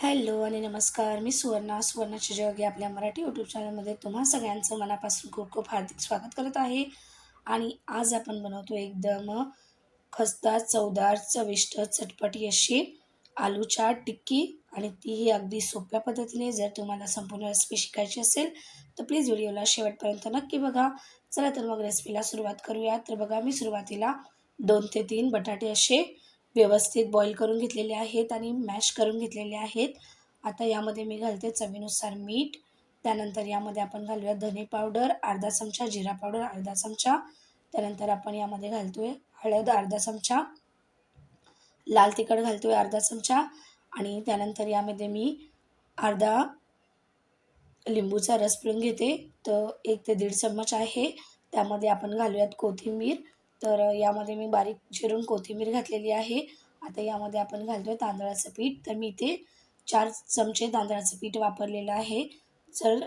Hello आणि नमस्कार. मी सुवर्णाची जग या आपल्या मराठी यूट्यूब चॅनलमध्ये तुम्हा सगळ्यांचं मनापासून खूप खूप हार्दिक स्वागत करत आहे. आणि आज आपण बनवतो एकदम खस्ता, चवदार, चविष्ट, चटपटी अशी आलू चाट टिक्की आणि तीही अगदी सोप्या पद्धतीने. जर तुम्हाला संपूर्ण रेसिपी शिकायची असेल तर प्लीज व्हिडिओला शेवटपर्यंत नक्की बघा. चला तर मग रेसिपीला सुरुवात करूया. तर बघा, मी सुरुवातीला 2 ते 3 बटाटे असे व्यवस्थित बॉईल करून घेतलेले आहेत आणि मॅश करून घेतलेले आहेत. आता यामध्ये मी घालते चवीनुसार मीठ. त्यानंतर यामध्ये आपण घालूया धने पावडर अर्धा चमचा, जिरा पावडर अर्धा चमचा. त्यानंतर आपण यामध्ये घालतोय हळद अर्धा चमचा, लाल तिखट घालतोय अर्धा चमचा आणि त्यानंतर यामध्ये मी अर्धा लिंबूचा रस पिळून घेते. तर 1 ते 1.5 चम्मच आहे. त्यामध्ये आपण घालूयात कोथिंबीर. तर यामध्ये मी बारीक चिरून कोथिंबीर घातलेली आहे. आता यामध्ये आपण घालतोय तांदळाचं पीठ. तर मी इथे 4 चमचे तांदळाचं पीठ वापरलेलं आहे. जर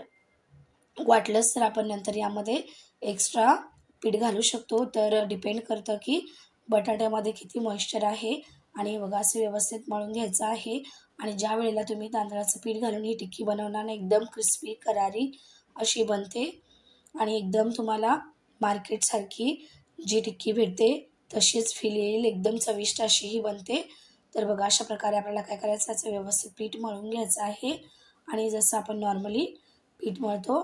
वाटलंच तर आपण नंतर यामध्ये एक्स्ट्रा पीठ घालू शकतो. तर डिपेंड करतं की बटाट्यामध्ये किती मॉइश्चर आहे. आणि बघा, असं व्यवस्थित मळून घ्यायचं आहे. आणि ज्या वेळेला तुम्ही तांदळाचं पीठ घालून ही टिक्की बनवणार ना, एकदम क्रिस्पी करारी अशी बनते आणि एकदम तुम्हाला मार्केटसारखी जी टिक्की भेटते तशीच फील येईल. एकदम चविष्ट अशी ही बनते. तर बघा, अशा प्रकारे आपल्याला काय करायचं, याचं व्यवस्थित पीठ मळून घ्यायचं आहे. आणि जसं आपण नॉर्मली पीठ मळतो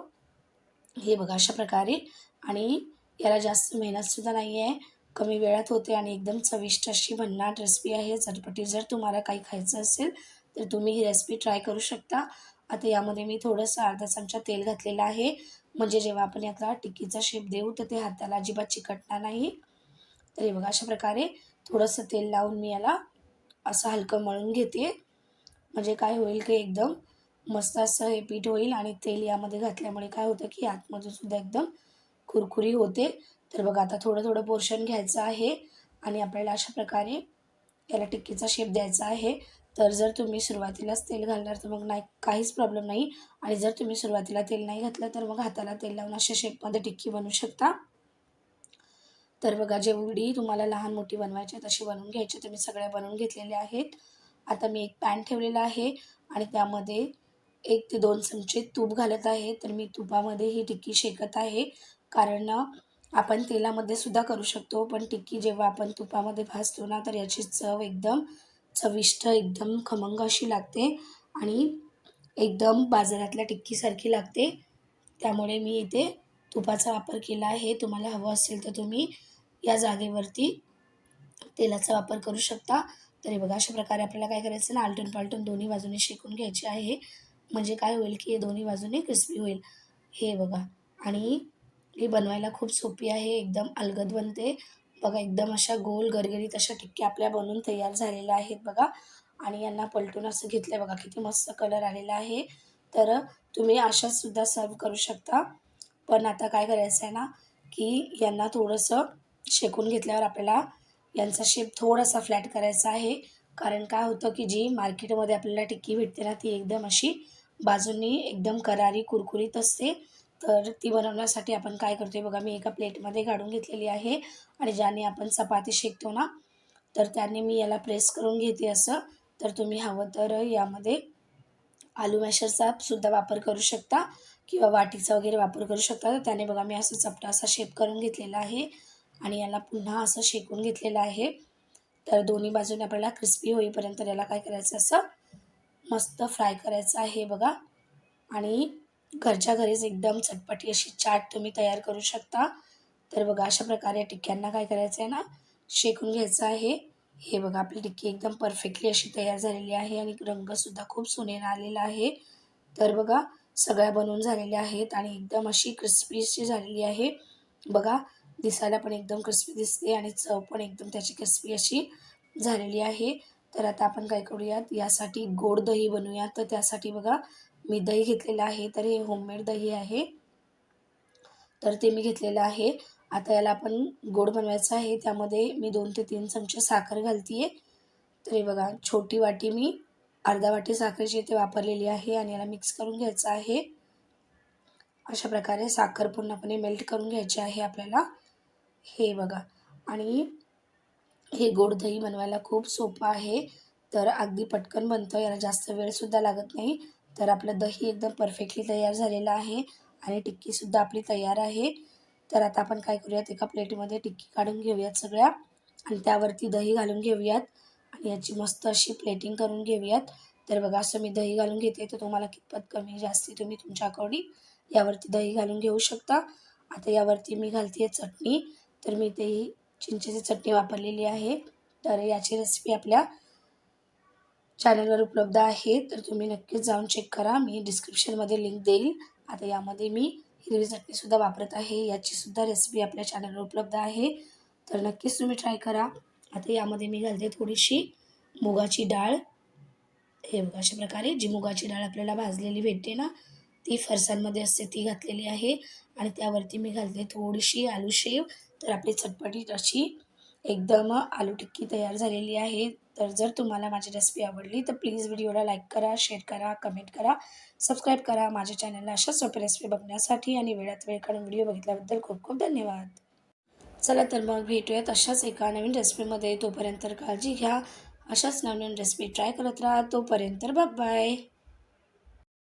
हे बघा अशा प्रकारे. आणि याला जास्त मेहनतसुद्धा नाही आहे, कमी वेळात होते आणि एकदम चविष्ट अशी भन्नाट रेसिपी आहे, झटपटी. जर तुम्हाला काही खायचं असेल तर तुम्ही ही रेसिपी ट्राय करू शकता. आता यामध्ये मी थोडंसं अर्धा चमचा तेल घातलेलं आहे, म्हणजे जेव्हा आपण याला टिक्कीचा शेप देऊ तर ते हाताला अजिबात चिकटणार नाही. तर हे बघा, अशा प्रकारे थोडंसं तेल लावून मी याला असं हलकं मळून घेते. म्हणजे काय होईल की एकदम मस्त असं हे पीठ होईल. आणि तेल यामध्ये घातल्यामुळे काय होतं की आतमधून सुद्धा एकदम कुरकुरी होते. तर बघा, आता थोडं थोडं पोर्शन घ्यायचं आहे आणि आपल्याला अशा प्रकारे याला टिक्कीचा शेप द्यायचा आहे. तर जर तुम्ही सुरुवातीलाच तेल घालणार तर मग नाही, काहीच प्रॉब्लेम नाही. आणि जर तुम्ही सुरुवातीला तेल नाही घातलं तर मग हाताला तेल लावून अशा शेपमध्ये टिक्की बनवू शकता. तर बघा, जेवढी तुम्हाला लहान मोठी बनवायची आहे तशी बनवून घ्यायची. तर मी सगळ्या बनवून घेतलेल्या आहेत. आता मी एक पॅन ठेवलेला आहे आणि त्यामध्ये 1 ते 2 चमचे तूप घालत आहे. तर मी तुपामध्ये ही टिक्की शेकत आहे. कारण आपण तेलामध्ये सुद्धा करू शकतो, पण टिक्की जेव्हा आपण तुपामध्ये भाजतो ना तर याची चव एकदम चविष्ट, एकदम खमंग अशी लागते आणि एकदम बाजारातल्या टिक्कीसारखी लागते. त्यामुळे मी इथे तुपाचा वापर केला आहे. तुम्हाला हवं असेल तर तुम्ही या जागेवरती तेलाचा वापर करू शकता. तर हे बघा, अशा प्रकारे आपल्याला काय करायचं ना, आलटून-पालटून दोन्ही बाजूने शेकून घ्यायचे आहे. म्हणजे काय होईल की हे दोन्ही बाजूने क्रिस्पी होईल. हे बघा. आणि ही बनवायला खूप सोपी आहे, एकदम अलगद बनते. बघा, एकदम अशा गोल गरगरीत अशा टिक्क्या आपल्या बनून तयार झालेल्या आहेत बघा. आणि यांना पलटून असं घेतलं बघा, किती मस्त कलर आलेला आहे. तर तुम्ही अशाचसुद्धा सर्व्ह करू शकता. पण आता काय करायचं आहे ना, की यांना थोडंसं शेकून घेतल्यावर आपल्याला यांचा शेप थोडासा फ्लॅट करायचा आहे. कारण काय होतं की जी मार्केटमध्ये आपल्याला टिक्की भेटते ना, ती एकदम अशी बाजूंनी एकदम करारी कुरकुरीत असते. तर ती बनवण्यासाठी आपण काय करतोय बघा, मी एका प्लेटमध्ये काढून घेतलेली आहे आणि ज्याने आपण चपाती शेकतो ना, तर त्याने मी याला प्रेस करून घेते असं. तर तुम्ही हवं तर यामध्ये आलू मॅशरचा सुद्धा वापर करू शकता किंवा वाटीचा वगैरे वापर करू शकता. तर त्याने बघा, मी असं चपटा असा शेप करून घेतलेला आहे आणि याला पुन्हा असं शेकून घेतलेलं आहे. तर दोन्ही बाजूने आपल्याला क्रिस्पी होईपर्यंत याला काय करायचं, असं मस्त फ्राय करायचं आहे बघा. आणि घरच्या घरीच एकदम चटपटी अशी चाट तुम्ही तयार करू शकता. तर बघा, अशा प्रकारे टिक्क्यांना काय करायचं आहे ना, शेकून घ्यायचं आहे. हे बघा, आपली टिक्की एकदम परफेक्टली अशी तयार झालेली आहे आणि रंगसुद्धा खूप सुनेरा आलेला आहे. तर बघा, सगळ्या बनवून झालेल्या आहेत आणि एकदम अशी क्रिस्पी झालेली आहे. बघा, दिसायला पण एकदम क्रिस्पी दिसते आणि चव पण एकदम त्याची क्रिस्पी अशी झालेली आहे. तर आता आपण काय करूयात, यासाठी गोड दही बनवूयात. तर त्यासाठी बघा, मी दही घेतलेलं आहे. तर हे होममेड दही आहे. तर ते मी घेतलेलं आहे. आता याला आपण गोड बनवायचं आहे. त्यामध्ये मी 2 ते 3 चमचे साखर घालते आहे. तर हे बघा, छोटी वाटी मी अर्धा वाटी साखरेची इथे वापरलेली आहे आणि याला मिक्स करून घ्यायचं आहे. अशा प्रकारे साखर पूर्णपणे मेल्ट करून घ्यायची आहे आपल्याला. हे बघा. आणि हे गोड दही बनवायला खूप सोपं आहे. तर अगदी पटकन बनतं, याला जास्त वेळसुद्धा लागत नाही. तर आपलं दही एकदम परफेक्टली तयार झालेलं आहे आणि टिक्कीसुद्धा आपली तयार आहे. तर आता आपण काय करूयात, एका प्लेटमध्ये टिक्की काढून घेऊयात सगळ्या आणि त्यावरती दही घालून घेऊयात आणि याची मस्त अशी प्लेटिंग करून घेऊयात. तर बघा असं मी दही घालून घेते, तर तुम्हाला कितपत कमी जास्ती तुम्ही तुमच्या अकॉर्डिंग यावरती दही घालून घेऊ शकता. आता यावरती मी घालते चटणी. तर मी ते चिंचेची चटणी वापरलेली आहे. तर याची रेसिपी आपल्या चॅनलवर उपलब्ध आहे, तर तुम्ही नक्कीच जाऊन चेक करा. मी डिस्क्रिप्शनमध्ये लिंक देईल. आता यामध्ये मी हिरवी चटणीसुद्धा वापरत आहे. याचीसुद्धा रेसिपी आपल्या चॅनलवर उपलब्ध आहे, तर नक्कीच तुम्ही ट्राय करा. आता यामध्ये मी घालते थोडीशी मुगाची डाळ. हे बघा अशा प्रकारे जी मुगाची डाळ आपल्याला भाजलेली भेटते ना, ती फरसाणमध्ये असते ती घातलेली आहे आणि त्यावरती मी घालते थोडीशी आलू शेव. तर आपली चटपटीत अशी एकदम आलू टिक्की तयार झालेली आहे. तर जर तुम्हाला माझी रेसिपी आवडली तर प्लीज व्हिडिओला लाईक करा, शेअर करा, कमेंट करा, सबस्क्राईब करा. माझ्या चॅनलला अशाच सोप्या रेसिपी बघण्यासाठी आणि वेळात वेळ काढून व्हिडिओ बघितल्याबद्दल खूप खूप धन्यवाद. चला तर मग भेटूयात अशाच एका नवीन रेसिपीमध्ये. तोपर्यंत काळजी घ्या. अशाच नवीन रेसिपी ट्राय करत राहा. तोपर्यंत बाय बाय.